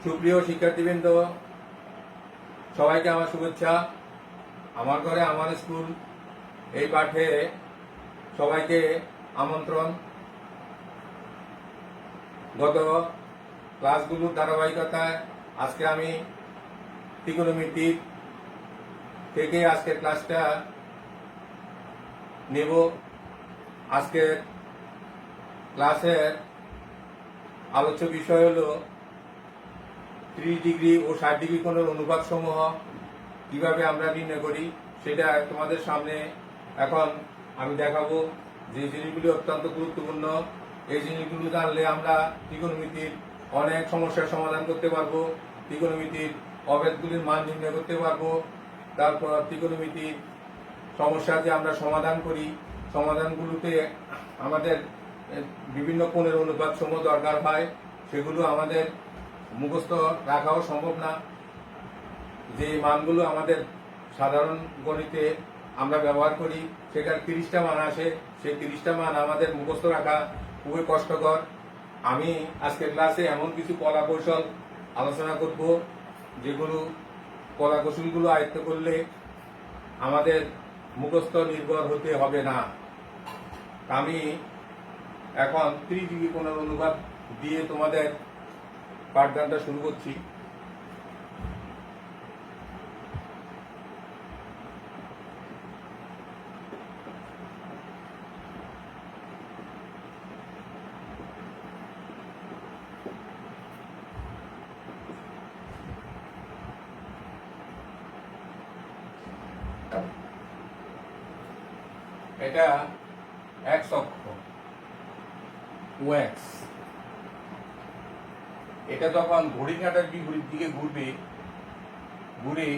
সুপ্রিয় শিক্ষার্থীবৃন্দ, সবাইকে আমার শুভেচ্ছা। আমার ঘরে আমার স্কুল এই পাঠে সবাইকে আমন্ত্রণ। গত ক্লাসগুলোর ধারাবাহিকতায় আজকে আমি ত্রিকোণমিতির থেকে আজকের ক্লাসটা নেব। আজকের ক্লাসের আলোচ্য বিষয় হলো 30 ডিগ্রি ও 60 ডিগ্রি কোণের অনুপাত সমূহ কিভাবে আমরা নির্ণয় করি সেটা তোমাদের সামনে এখন আমি দেখাবো। যে জিনিসগুলি অত্যন্ত গুরুত্বপূর্ণ, এই জিনিসগুলো জানলে আমরা ত্রিকোণমিতির অনেক সমস্যার সমাধান করতে পারবো, ত্রিকোণমিতির অভেদগুলির মান নির্ণয় করতে পারবো। তারপর ত্রিকোণমিতির সমস্যা যে আমরা সমাধান করি, সমাধানগুলোতে আমাদের বিভিন্ন কোণের অনুপাত সমূহ দরকার হয়, সেগুলো আমাদের মুখস্থ রাখাও সম্ভব না। যে মানগুলো আমাদের সাধারণ গণিতে আমরা ব্যবহার করি সেখানে 30টা মান আসে, সেই 30টা মান আমাদের মুখস্থ রাখা খুবই কষ্টকর। আমি আজকের ক্লাসে এমন কিছু কলা কৌশল আলোচনা করব যেগুলো কলা কৌশলগুলো আয়ত্ত করলে আমাদের মুখস্থ নির্ভর হতে হবে না। আমি এখন 30 ডিগ্রি কোণের অনুপাত দিয়ে তোমাদের পাঠদানটা শুরু করছি। এটা এক্স অক্ষ, ওএক্স। এটা যখন ঘড়ির কাঁটার বিপরীত দিকে ঘুরবে, ঘুরে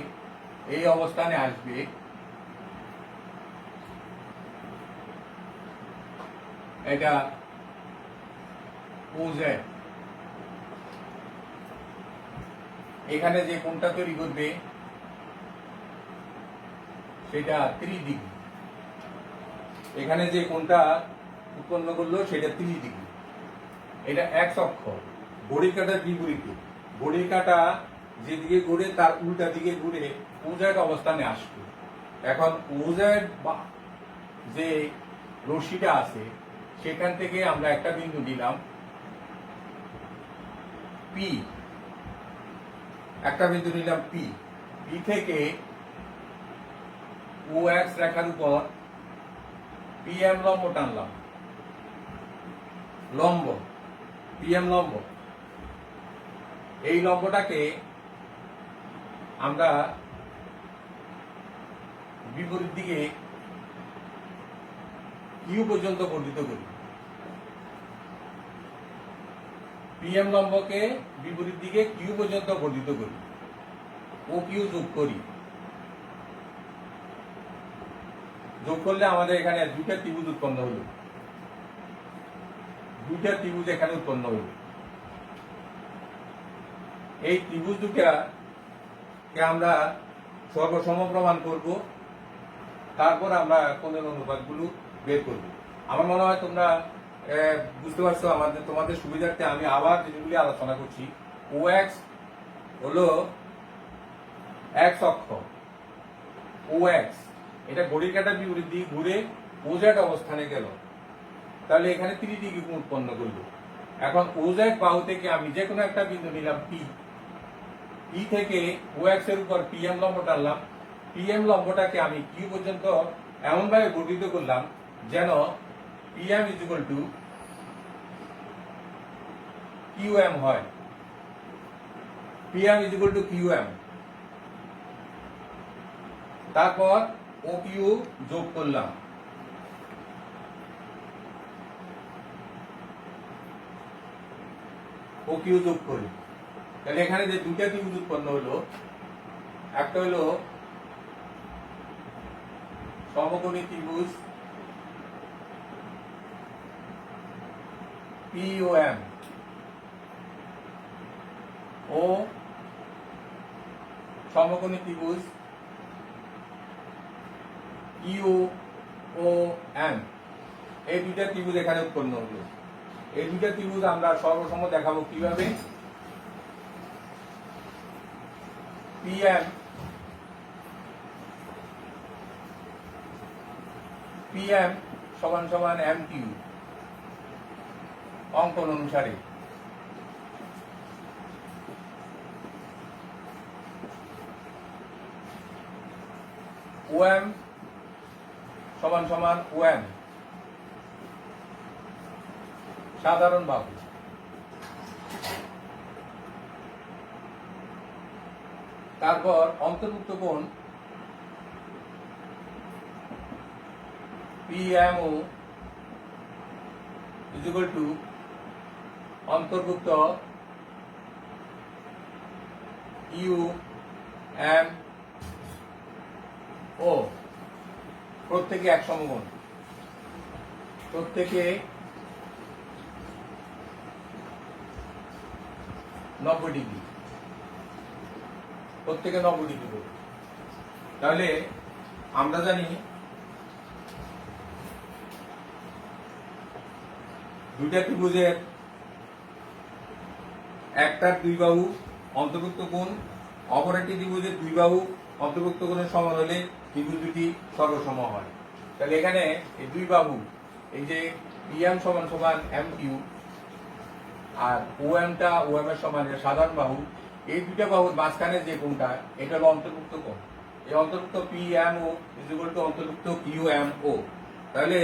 এই অবস্থানে আসবে, এটা ওজেড। এখানে যে কোণটা তৈরি করবে সেটা 30 ডিগ্রি। এখানে যে কোণটা উৎপন্ন করলো সেটা 30 ডিগ্রি। এটা এক্স অক্ষ, ঘড়ির কাঁটার বিপরীতে। ঘড়ির কাঁটা যেদিকে ঘুরে তার উল্টা দিকে ঘুরে ওজেড অবস্থানে আসবে। এখন ওজেড বা যে রশ্মিটা আছে সেখান থেকে আমরা একটা বিন্দু নিলাম পি, একটা বিন্দু নিলাম পি। পি থেকে ও এক্স রেখার উপর পিএম লম্ব টানলাম, লম্ব পিএম লম্ব। এই লম্বটাকে আমরা বিপরীত দিকে কিউ পর্যন্ত বর্ধিত করি। পিএম লম্বকে বিপরীত দিকে কিউ পর্যন্ত বর্ধিত করি, ও কিউ যোগ করি। যোগ করলে আমাদের এখানে দুইটা ত্রিভুজ উৎপন্ন হলো, দুইটা ত্রিভুজ এখানে উৎপন্ন হলো। এই ত্রিভুজ দুটাকে আমরা সর্বসম প্রমাণ করব, তারপর আমরা কোণের অনুপাতগুলো বের করব। আমার মনে হয় তোমরা বুঝতে পারছো। তোমাদের সুবিধার্থে আমি আবার যেগুলি আলোচনা করছি। ও এক্স হলো এক্স অক্ষ, ও এক্স এটা ঘড়ির কাঁটার বিপরীত দিকে ঘুরে ওজেড অবস্থানে গেল, তাহলে এখানে 30 ডিগ্রি কোণ উৎপন্ন করলো। এখন ওজেড বাহু থেকে আমি যে কোনো একটা বিন্দু নিলাম পি, পি থেকে ও এক্স এর উপর পিএম লম্ব টানলাম। পিএম লম্বটাকে আমি কিউ পর্যন্ত এমন ভাবে বর্ধিত করলাম যেন PM is equal to QM হয়। PM is equal to QM. তারপর ও কিউ যোগ করলাম, ও কিউ যোগ করি। তাহলে এখানে যে দুইটা ত্রিভুজ উৎপন্ন হলো, একটা হলো সমকোণী ত্রিভুজ পিওএম ও সমকোণী ত্রিভুজ ইউওএম। এই দুইটা ত্রিভুজ এখানে উৎপন্ন হলো। এই দুইটা ত্রিভুজ আমরা সর্বসম দেখাবো কিভাবে। পিএম সমান সমান এম কিউ অঙ্কন অনুসারে। ওএম সমান সমান ওএম সাধারণ বাহু। তারপর অন্তর্ভুক্ত কোণ পিএমও ইজ ইকুয়াল টু অন্তর্ভুক্ত ইউ এম ও, প্রত্যেকে এক সমকোণ, প্রত্যেকে 90 ডিগ্রি, প্রত্যেকে 90 ডিগ্রি করে। তাহলে আমরা জানি দুইটা ত্রিভুজের একটার দুই বাহু অন্তর্ভুক্ত কোণ, অপর একটি ত্রিভুজের দুই বাহু অন্তর্ভুক্ত কোণের সমান হলে ত্রিভুজ দুটি সর্বসম হয়। তাহলে এখানে এই দুই বাহু, এই যে পিএম সমান সমান এম কিউ আর ওএমটা ওএম এর সমান সাধারণ বাহু, এই দুইটা বাহুর মাঝখানে যে কোণটা এটা হলো অন্তর্ভুক্ত কোণ। এই অন্তর্ভুক্ত পিএমও ইজ ইকুয়াল টু অন্তর্ভুক্ত কিউএমও। তাহলে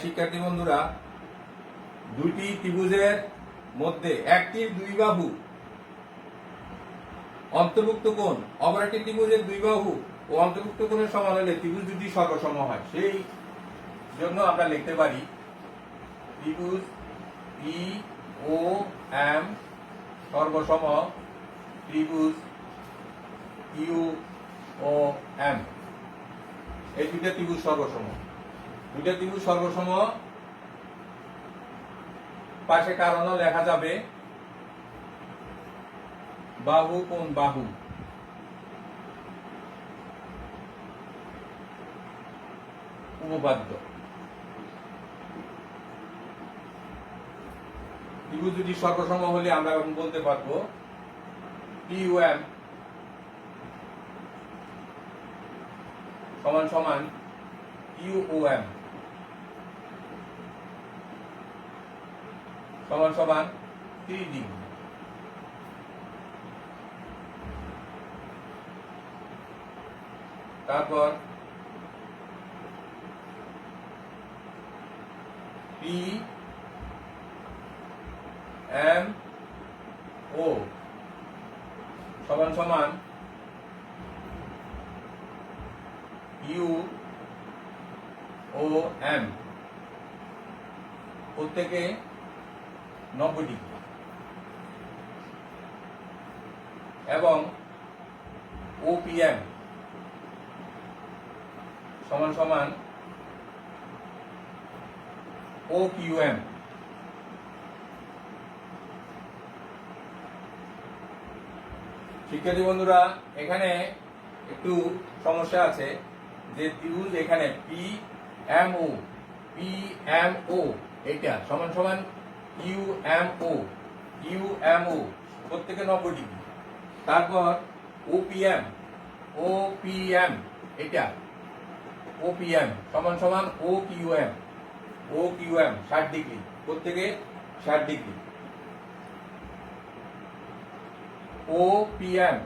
শিক্ষার্থী বন্ধুরা, দুইটি ত্রিভুজের মধ্যে একটি দুই বাহু অন্তর্ভুক্ত কোণ অপর একটি ত্রিভুজের দুই বাহু ও অন্তর্ভুক্ত কোণের সমান হলে ত্রিভুজ দুটি সর্বসম হয়। সেই জন্য আমরা লিখতে পারি ত্রিভুজ পি ও এম সর্বসম ত্রিভুজ ইউ ও এম। এই দুইটা ত্রিভুজ সর্বসম। দুইটা ত্রিভুজ সর্বসম পাশে কারণও লেখা যাবে বাহু কোণ বাহু। উপপাদ্য ত্রিভুজ দুটি সর্বসম হলে আমরা এখন বলতে পারবো পিইউএম সমান সমান ইউওএম সমান সমান 30 ডিগ্রি। তারপর পি এম ও সমান সমান ইউ ও এম, প্রত্যেকে 90 ডিগ্রি, এবং ওপিএম সমান সমান ও কিউএম। শিক্ষার্থী বন্ধুরা, এখানে একটু সমস্যা আছে যে ত্রিভুজ এখানে পি এম ও এটা সমান সমান ইউ এম ও প্রত্যেকে 90 ডিগ্রি। তারপর ওপিএম এটা ওপিএম সমান সমান ও কিউএম 60 ডিগ্রি, প্রত্যেকে 60 ডিগ্রি। ওপিএম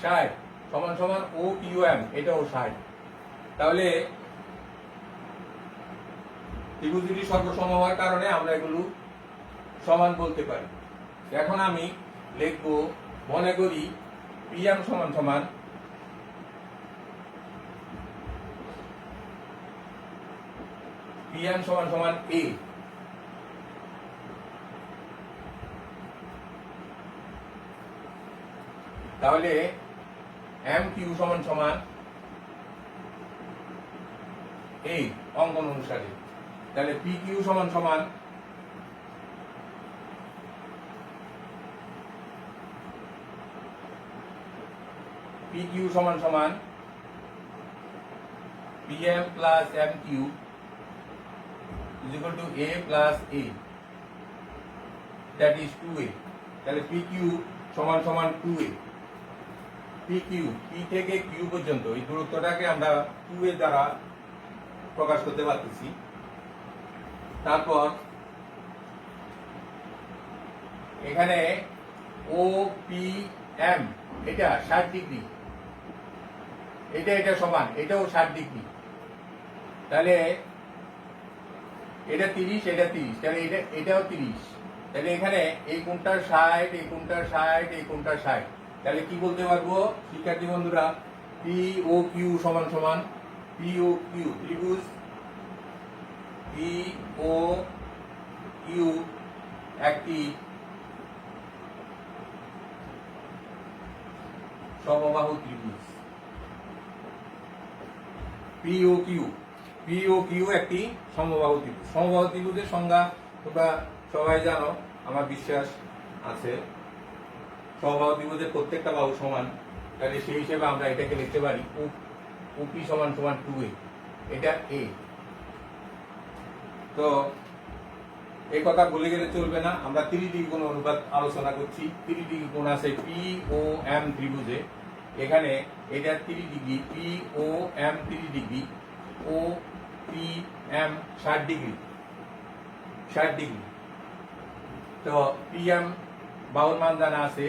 60 সমান সমান ও কিউএম এটাও 60। তাহলে ত্রিভুজ দুটি সর্বসম হওয়ার কারণে আমরা এগুলো সমান বলতে পারি। এখন আমি লিখব, মনে করি পিএম সমান সমান এ, তাহলে এম কিউ সমান সমান এ অঙ্কন অনুসারে। তাহলে পি কিউ সমান সমান PM plus MQ is equal to A plus A, that is 2A. তাহলে PQ সমান সমান 2A। পি কিউ, পি থেকে কিউ পর্যন্ত এই দূরত্বটাকে আমরা কিউ এর দ্বারা প্রকাশ করতে পারতেছি। তারপর এখানে ও পি এম, এটা 60 ডিগ্রি, এটা সমান, এটাও 60 ডিগ্রি। তাহলে এটা 30, এটা 30, তাহলে এটাও 30। তাহলে এখানে এই কোণটার 60, এই কোণটার 60, এই কোণটার 60। তাহলে কি বলতে পারবো শিক্ষার্থী বন্ধুরা? পি ও কিউ সমান সমান, পি ও কিউ ত্রিভুজ পি ও কিউ একটি সমবাহু ত্রিভুজ। পি ও কিউ একটি সমবাহু ত্রিভুজ। সমবাহু ত্রিভুজের সংজ্ঞা তোমরা সবাই জানো, আমার বিশ্বাস আছে। সমবাহু ত্রিভুজের প্রত্যেকটা বাহু সমান, তাহলে সেই হিসেবে আমরা এটাকে লিখতে পারি ওপি সমান সমান 2a, এটা এ। তো এই কথা বলে গেলে চলবে না, আমরা 30 ডিগ্রি কোণ অনুপাত আলোচনা করছি। 30 ডিগ্রি কোণ আছে পি ও এম ত্রিভুজে। এখানে এটা 30 degree, P O M 30 degree, O P M 60 degree, 60 degree. তো পি এম বাহুর মান জানা আছে,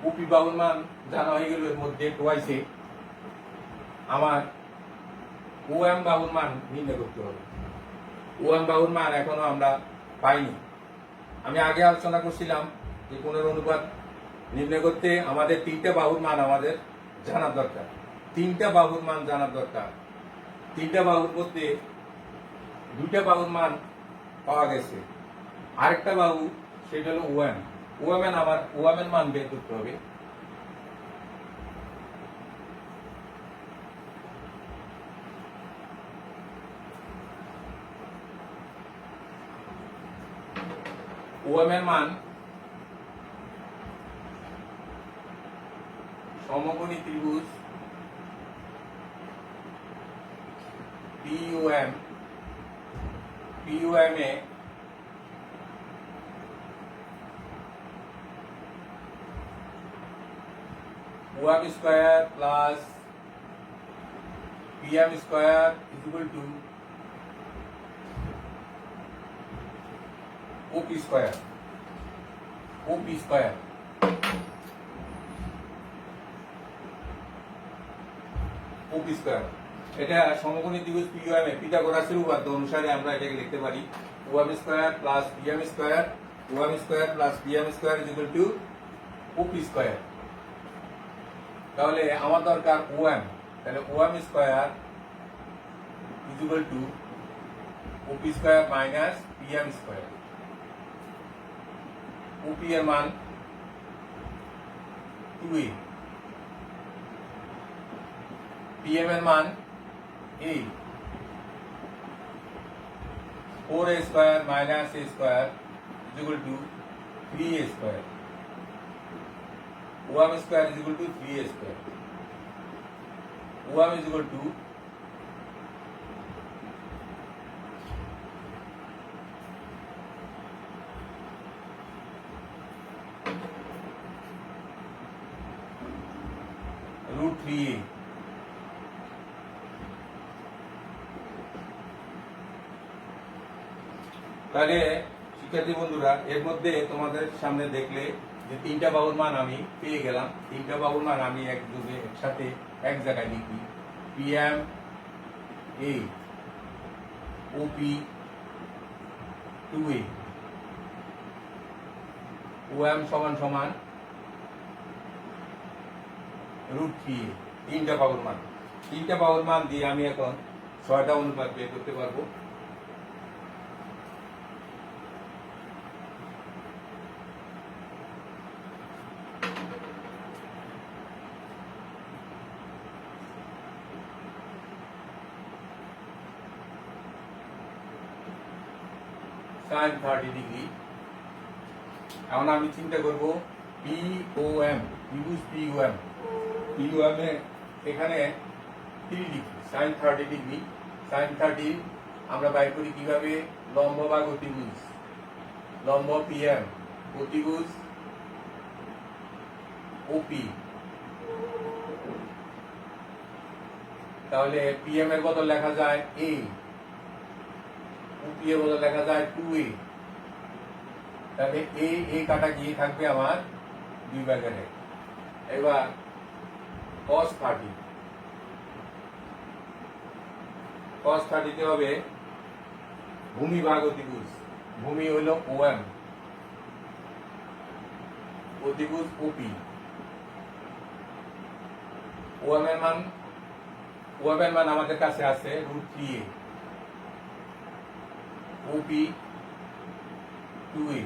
ওপি বাহুর মান জানা হয়ে গেল। এর মধ্যে টোয়াইসে আমার ও এম বাহুর মান নির্ণয় করতে হবে। ও এম বাহুর মান এখনো আমরা পাইনি। আমি আগে আলোচনা করছিলাম যে কোণের অনুপাত নির্ণয় করতে আমাদের 3টা বাহুর মান আমাদের জানার দরকার। 3টা বাহুর মান জানার দরকার। 3টা বাহুর মধ্যে 2টা বাহুর মান পাওয়া গেছে, আরেকটা বাহু সেটা হলো ওএম। ওএম এর মান বের করতে হবে। ওএম এর মান সমকোণী ত্রিভুজ POM A OM square plus PM square is equal to OP square. OP square OP square এটা সমকোণী ত্রিভুজ পিওএম এ পিথাগোরাসের উপপাদ্য অনুসারে আমরা এটাকে লিখতে পারি OM square plus PM square, OM square plus PM square is equal to OP square. তাহলে আমার দরকার ওএম, তাহলে OM square is equal to OP square minus PM square. OP এর মান 2a, পিএম এর মান 8, 4a square minus a square is equal to 3a square. OM square is equal to 3a square. OM is equal to √3a। তাহলে শিক্ষার্থী বন্ধুরা, এর মধ্যে তোমাদের সামনে দেখলে যে 3টা বাহুর মান আমি পেয়ে গেলাম। 3টা বাহুর মান আমি একসাথে এক জায়গায় লিখি। পিএম এ ওপি 2a, ওএম সমান সমান √3a। 3টা বাহুর মান, 3টা বাহুর মান দিয়ে আমি এখন 6টা অনুপাত বের করতে পারবো। sin 30 degree. এখন আমি চিন্তা করব পিওএম, ত্রিভুজ পিওএম এ এখানে 3 ডিগ্রি, sin 30 ডিগ্রি। sin 30 আমরা বাইর করি কিভাবে? লম্ব ভাগ অতিভুজ, লম্ব পিএম, অতিভুজ ওপি, তাহলে পিএম এর বদল লেখা যায় এ, ওপি এর বদল লেখা যায় 2a। তাহলে এ কাটা গিয়ে থাকবে আমার 2/1। এবার cos 30, cos 30 তে হবে ভূমি ভাগ অতিভুজ। ভূমি হলো OM, অতিভুজ OP। OM এর মান আমাদের কাছে আছে √3a, OP 2a,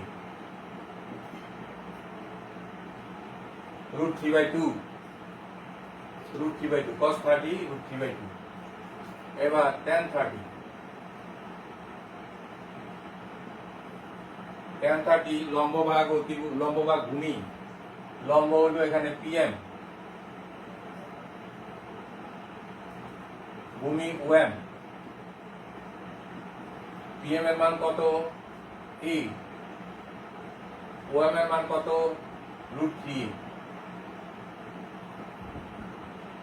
√3/2, cos 30 √3/2। এবার tan 30, লম্ব ভাগ ভূমি। লম্ব হলো এখানে PM, ভূমি OM। PM এর মান কত E, OM এর মান কত √3,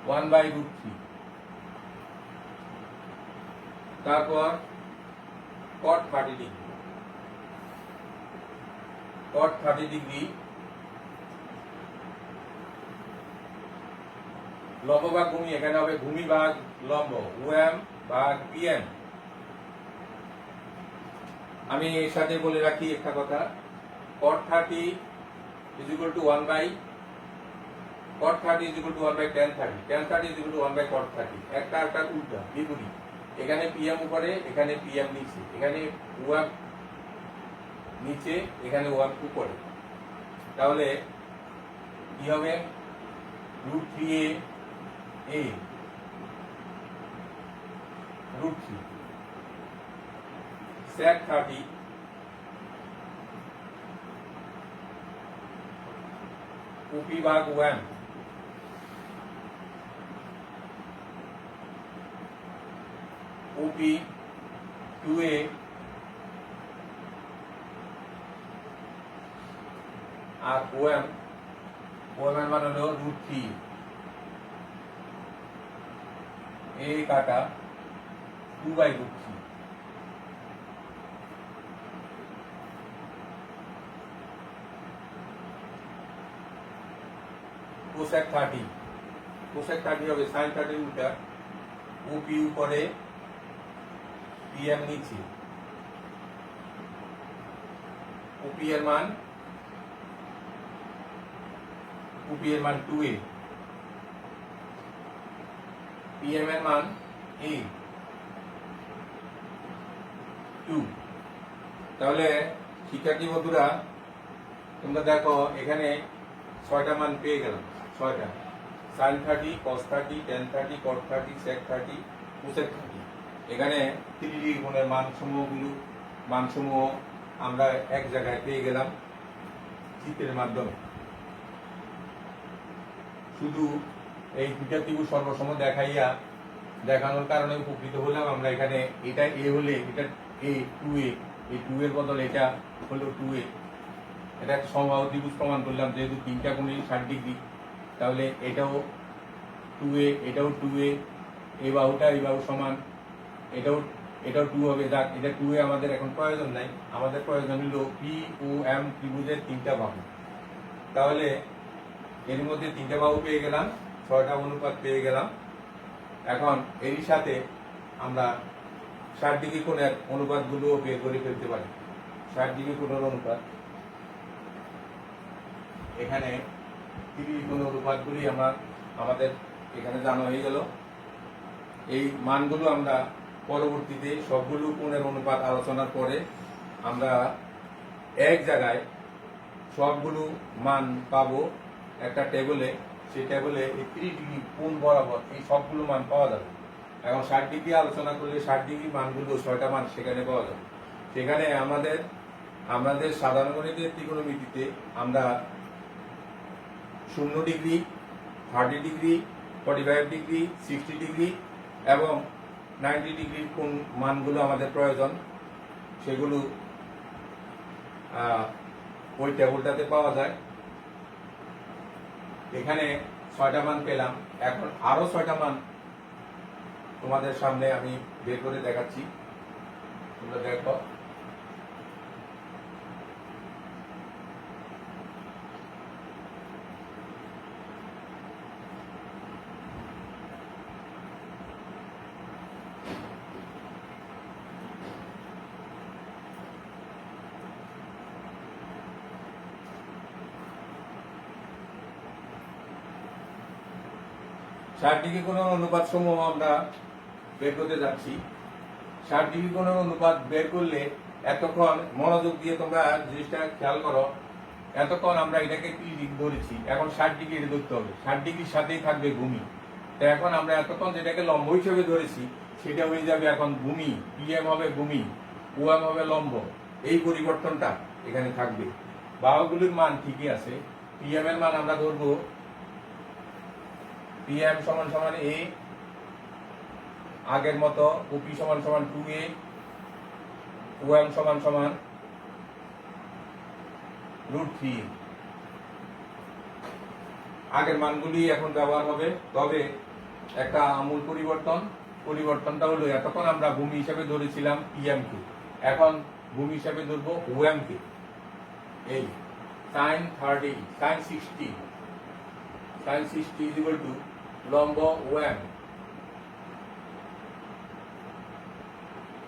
1/√3। তারপর cot 30 ডিগ্রি, cot 30 ডিগ্রি লম্ব ভাগ ভূমি। এখানে হবে ভূমি ভাগ লম্ব, OM ভাগ PM। আমি এর সাথে বলে রাখি একটা কথা, cot 30 = 1/tan 30, tan 30 = 1/cot 30। একটা উল্টা বিপরীত। এখানে PM উপরে, এখানে PM নিচে, এখানে OM নিচে, এখানে OM উপরে। তাহলে কি হবে √3a √3 sec 30 OP ভাগ OM, OP 2a আর OM এর মান হলো √3, a কাটা 2/√3। cosec 30 হবে sin 30 উল্টা, OP উপরে PM নিচে, OP এর মান 2a, PM এর মান a 2। তাহলে শিক্ষার্থী বন্ধুরা তোমরা দেখো এখানে 6টা মান পেয়ে গেলাম। 6টা sin 30, cos 30, tan 30, cot 30, sec 30, cosec 30। এখানে 3 ডিগ্রি কোণের মানসমূহ আমরা এক জায়গায় পেয়ে গেলাম চিত্রের মাধ্যমে। শুধু এই দুটা ত্রিভুজ সর্বসম দেখানোর কারণে উপকৃত হলাম আমরা। এখানে এটা A হলে এটা A 2a, এই 2 এর বদল এটা হলো 2a। এটা একটা সমবাহু ত্রিভুজ প্রমাণ করলাম, যেহেতু 3টা কোণই 60 ডিগ্রি। তাহলে এটাও 2a, এটাও 2a, এই বাহুটা এই বাহু সমান, এটাও 2 হবে। যাক, এটা 2a আমাদের এখন প্রয়োজন নাই, আমাদের প্রয়োজন হলো POM ত্রিভুজের 3টা বাহু। তাহলে এর মধ্যে 3টা বাহু পেয়ে গেলাম, 6টা অনুপাত পেয়ে গেলাম। এখন এরই সাথে আমরা 60 ডিগ্রি কোণের অনুপাতগুলো বের করে ফেলতে পারি। 60 ডিগ্রি কোণের অনুপাত, এখানে 30 ডিগ্রি কোণের অনুপাতগুলি আমাদের এখানে জানা হয়ে গেল। এই মানগুলো আমরা পরবর্তীতে সবগুলো কোণের অনুপাত আলোচনার পরে আমরা এক জায়গায় সবগুলো মান পাবো একটা টেবিলে। সেই টেবিলে এই 30 ডিগ্রি কোণ বরাবর এই সবগুলো মান পাওয়া যাবে। এখন 60 ডিগ্রি আলোচনা করলে 60 ডিগ্রি মানগুলো 6টা মান সেখানে পাওয়া যাবে। সেখানে আমাদের সাধারণ গণিতের ত্রিকোণমিতিতে আমরা 0 ডিগ্রি, 30 ডিগ্রি, 45 ডিগ্রি, 60 ডিগ্রি এবং 90 ডিগ্রির কোন মানগুলো আমাদের প্রয়োজন সেগুলো ওই টেবিলটাতে পাওয়া যায়। এখানে 6টা মান পেলাম। এখন আরো 6টা মান তোমাদের সামনে আমি বের করে দেখাচ্ছি, তোমরা দেখো। ষাট ডিগ্রি কোণের অনুপাত সমূহ আমরা বের করতে যাচ্ছি। 60 ডিগ্রি কোণের অনুপাত বের করলে এতক্ষণ মনোযোগ দিয়ে তোমরা জিনিসটা খেয়াল করো, এতক্ষণ আমরা এটাকে 30 ডিগ্রি ধরেছি, এখন 60 ডিগ্রি ধরতে হবে। 60 ডিগ্রির সাথেই থাকবে ভূমি। তো এখন আমরা এতক্ষণ যেটাকে লম্ব হিসেবে ধরেছি সেটা হয়ে যাবে এখন ভূমি, পিএম হবে ভূমি, ওএম হবে লম্ব। এই পরিবর্তনটা এখানে থাকবে। বাহুগুলির মান ঠিকই আছে। পিএম এর মান আমরা ধরবো পিএম সমান সমান এ, আগের মতো। ওপি সমান সমান 2a, ওএম সমান সমান √3। আগের মানগুলি এখন ব্যবহার হবে, তবে একটা আমূল পরিবর্তনটা হলো এতক্ষণ আমরা ভূমি হিসেবে ধরেছিলাম পিএম কে, এখন ভূমি হিসেবে ধরবো ওএম কে। এই sin 60 is equal to লম্ব ওএম,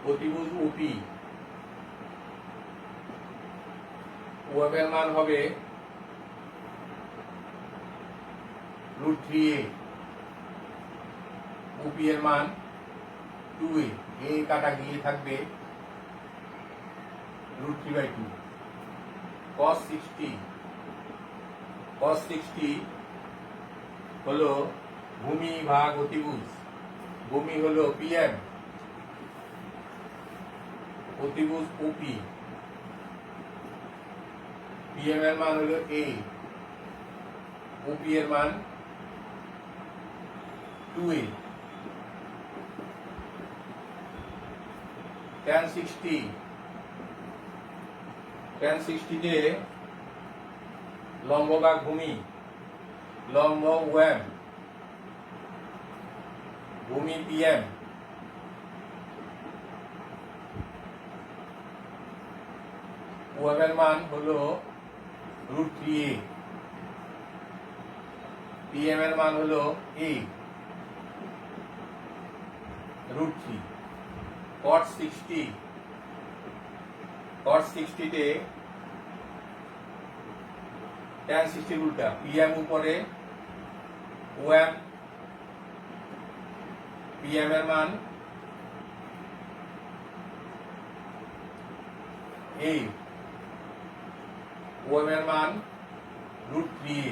অতিভুজ ওপি, ওএম এর মান হবে √3a, ওপি এর মান 2a, এ কাটা গিয়ে থাকবে √3/2। cos 60 হলো ভূমি ভাগ অতিভুজ। ভূমি হলো পিএম, অতিভুজ ওপি, পিএম এর মান হলো এ, ওপি এর মান 2a। tan 60 তে লম্ব ভাগ ভূমি, লম্ব ওএম, ভূমি পিএম, ওএম এর মান হলো √3a, পিএম এর মান হলো a, √3। cot 60 তে tan 60 উল্টা, পিএম উপরে ওএম, পিএম এর মান a, ওএম এর মান √3a,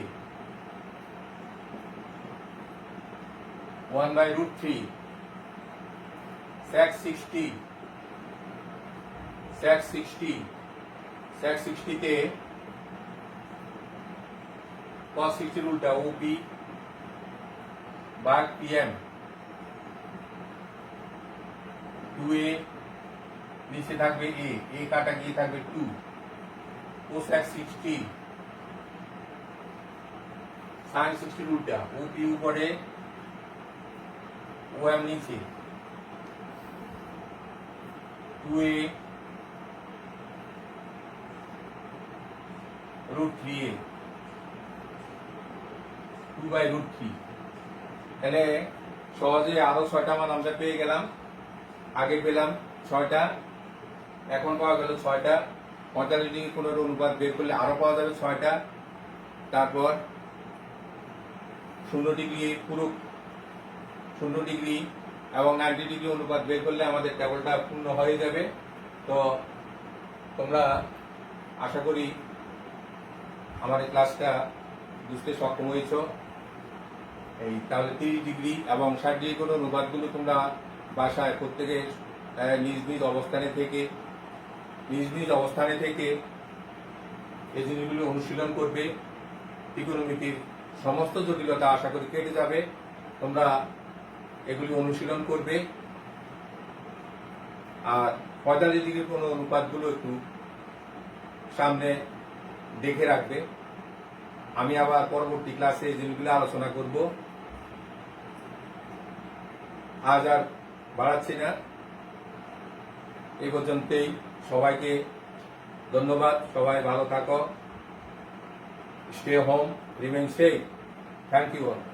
1/√3। sec 60 তে cos 60 উল্টা, ওপি ভাগ পিএম, 2a, নিচে থাকবে a কাটা গিয়ে থাকবে 2। cosec 60 sin 60 উল্টা, ওপি উপরে ওএম নিচে, 2a √3a, 2/√3। তাহলে সহজে আরো 6টা মান আমরা পেয়ে গেলাম। আগে পেলাম 6টা, এখন পাওয়া গেল 6টা। 45 ডিগ্রি কোণের অনুপাত বের করলে আরো পাওয়া যাবে 6টা। তারপর 0 ডিগ্রি পুরো 0 ডিগ্রি এবং 90 ডিগ্রি অনুপাত বের করলে আমাদের টেবিলটা পূর্ণ হয়ে যাবে। তো তোমরা আশা করি আমার এই ক্লাসটা বুঝতে সক্ষম হয়েছ। এই তাহলে 30 ডিগ্রি এবং 60 ডিগ্রি কোণ অনুপাতগুলো তোমরা বাসায় প্রত্যেকে নিজ নিজ অবস্থানে থেকে এই জিনিসগুলো অনুশীলন করবে। ত্রিকোণমিতির সমস্ত জটিলতা আশা করি কেটে যাবে। তোমরা এগুলি অনুশীলন করবে আর 45 ডিগ্রি কোণ অনুপাতগুলো একটু সামনে দেখে রাখবে। আমি আবার পরবর্তী ক্লাসে যেগুলো আলোচনা করব। আজ আর বাড়াচ্ছি না, এই পর্যন্তই। সবাইকে ধন্যবাদ। সবাই ভালো থাকো। Stay home, remain safe. Thank you all.